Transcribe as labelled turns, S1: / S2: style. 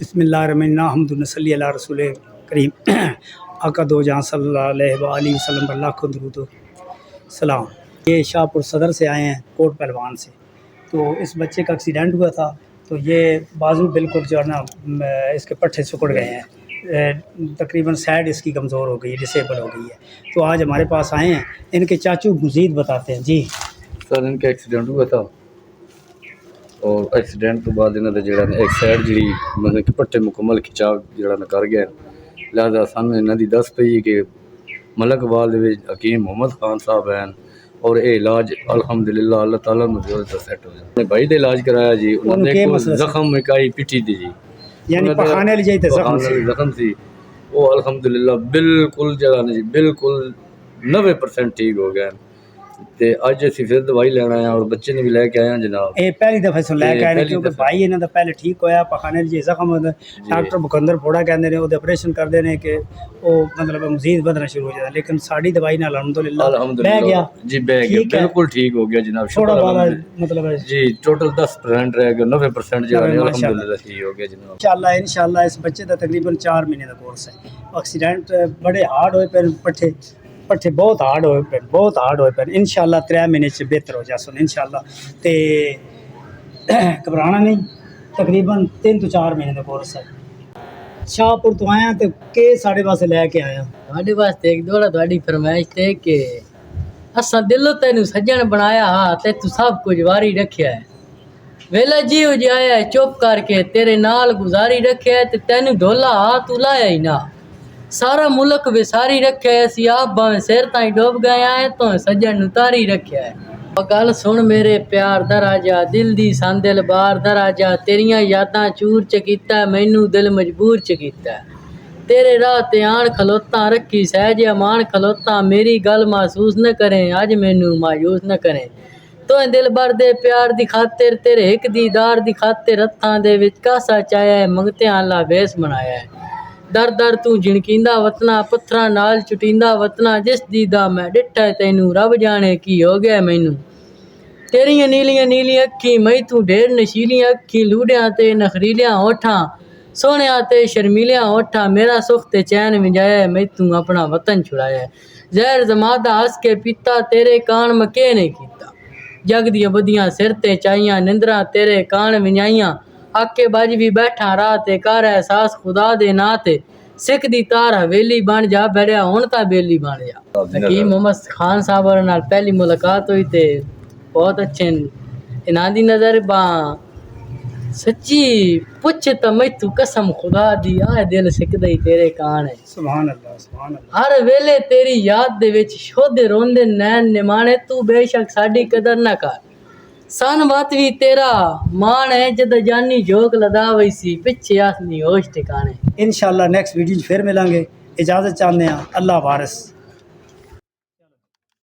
S1: बिस्मिल्लाहिर्रहमानिर्रहीम हम्दुनसल्ली अला रसूल करीम आका दो जहाँ सल्लल्लाहु अलैहि वसल्लम पर लाखों दुरूद सलाम। ये शाहपुर सदर से आए हैं, कोट पहलवान से। तो इस बच्चे का एक्सीडेंट हुआ था, तो ये बाजू बिल्कुल जो है ना इसके पट्टे सिकुड़ गए हैं, तकरीबन साइड इसकी कमज़ोर हो गई है, डिसेबल हो गई है। तो आज हमारे पास आए हैं, इनके चाचू मज़ीद बताते हैं। जी
S2: सर, इनका एक्सीडेंट हुआ था और एक्सीडेंट तो बाद इन्हों का जोड़ा एक साइड जी मतलब कि पट्टे मुकम्मल खिंचाव जोड़ा कर गया। लिहाजा सानू इन्हों की दस पई कि मलकवाल हकीम मोहम्मद खान साहब हैं और ये इलाज अलहमदुलिल्लाह अल्लाह ताला ने जो सैट हो जाए। भाई का इलाज कराया जी, उन्होंने जख्म इकाई पिटी दी जी,
S1: यानी पखाने ले जाते
S2: जख्म सी वो अलहमदुलिल्लाह बिल्कुल जगह नहीं जी, बिल्कुल 90% ठीक हो गया। ते अज असीं फिर दवाई लेना है और बच्चे ने भी लैके आए हैं जनाब।
S1: ये पहली दफा सुन लैके आए क्योंकि भाई इन्हां दा पहले ठीक होया पखाने जे जख्म डॉक्टर बुकंदर फोड़ा कहंदे ने ओदे ऑपरेशन करदे ने कि ओ मतलब मजीद बधना शुरू हो जाता, लेकिन साडी दवाई नाल अल्हम्दुलिल्लाह बह गया
S2: जी, बह गया, बिल्कुल ठीक हो गया जनाब।
S1: थोड़ा वाला मतलब
S2: जी टोटल 10% रह गया, 90% जो है अल्हम्दुलिल्लाह ठीक हो गया जनाब।
S1: इंशाअल्लाह इस बच्चे दा तकरीबन 4 महीने दा कोर्स है। एक्सीडेंट बड़े हार्ड होए पे पट्ठे बहुत हार्ड होए पे इंशाअल्लाह 3 महीने च बेहतर हो जासन इंशाअल्लाह। ते घबराना नहीं, तकरीबन 3 तो 4 महीने का कोर्स है। शाहपुर तो आया तो के साढ़े वास्ते लैके आया
S3: ਤੁਹਾਡੇ ਵਾਸਤੇ ਇੱਕ ਦੋੜਾ ਤੁਹਾਡੀ ਫਰਮਾਇਸ਼ ਤੇ ਕਿ ਅਸਾਂ ਦਿਲੋਂ ਤੈਨੂੰ ਸੱਜਣ ਬਣਾਇਆ ਹਾਂ ਤੇ ਤੂੰ ਸਭ ਕੁਝ ਵਾਰੀ ਰੱਖਿਆ ਹੈ। ਵੇਲਾ ਜੀ ਹੋ ਜਾਇਆ ਚੁੱਪ ਕਰਕੇ ਤੇਰੇ ਨਾਲ ਗੁਜ਼ਾਰੀ ਰੱਖਿਆ ਤੇ ਤੈਨੂੰ ਢੋਲਾ ਹਾਂ ਤੂੰ ਲਾਇਆ ਹੀ ਨਾ। ਸਾਰਾ ਮੁਲਕ ਵਿਸਾਰੀ ਰੱਖਿਆ, ਅਸੀਂ ਆਪ ਭਾਵੇਂ ਸਿਰ ਤਾਈਂ ਡੁੱਬ ਗਏ ਆਏ ਤੋਂ ਸੱਜਣ ਨੂੰ ਤਾਰੀ ਰੱਖਿਆ ਹੈ। ਗੱਲ ਸੁਣ ਮੇਰੇ ਪਿਆਰ ਦਾ ਰਾਜਾ, ਦਿਲ ਦੀ ਸੰਦਿਲ ਬਾਰ ਦਾ ਰਾਜਾ, ਤੇਰੀਆਂ ਯਾਦਾਂ ਚੂਰ ਚ ਕੀਤਾ ਮੈਨੂੰ ਦਿਲ ਮਜਬੂਰ ਚ ਕੀਤਾ। तेरे राह ते आन खलोता रखी सहज अमान खलोता, मेरी गल महसूस न करें अज मैनू मायूस न करें। तो दिल भर दे प्यार दी खातिर तेरे एक दीदार दी खातिर हत्थां दे विच कासा चाया है, मंगते आला वेस बनाया है। दर दर तू झिणकींदा वतना पत्थरां नाल चुटींदा वतना, जिस दीदा मैं डिठा तैनू रब जाने की हो गया मैनू। तेरियां नीलियां नीलियां अखी मई तू ढेर नशीलियां अखी, लूड़ियां ते नखरीलियां होठां सोने ते शर्मीलियां होठा, मेरा सुख ते चैन विजाया है मैं तू अपना वतन छुड़ाया है। जहर जमादा हस के पीता तेरे कान मके नहीं कीता, जग दियां बदियां सिर ते चाइयां निंदरा तेरे कान विजाइयां। आके बज भी बैठा राह ते कर एहसास खुदा दे नां ते, सिख दी तार हवेली बन जा बैठा हुण तां बेली बन जा। हकीम मोहम्मद खान साहब नाल पहली मुलाकात हुई ते बहुत अच्छे इन्हां दी नज़र बा सच्ची पुछ तो मैं तू कसम खुदा दी आ दिल सिकदा ही तेरे कान है।
S1: सुभान अल्लाह सुभान अल्लाह।
S3: हर वेले तेरी याद दे विच शोधे रोंदे नैन निमाणे, तू बेशक साडी कदर ना कर सन बात भी तेरा मान है, जद जानी जोक लदा वही सी पिछे आसनी होश ठिकाने।
S1: इंशाअल्लाह नेक्स्ट वीडियो फिर मिलेंगे, इजाज़त चाहते हैं, अल्लाह वारिस।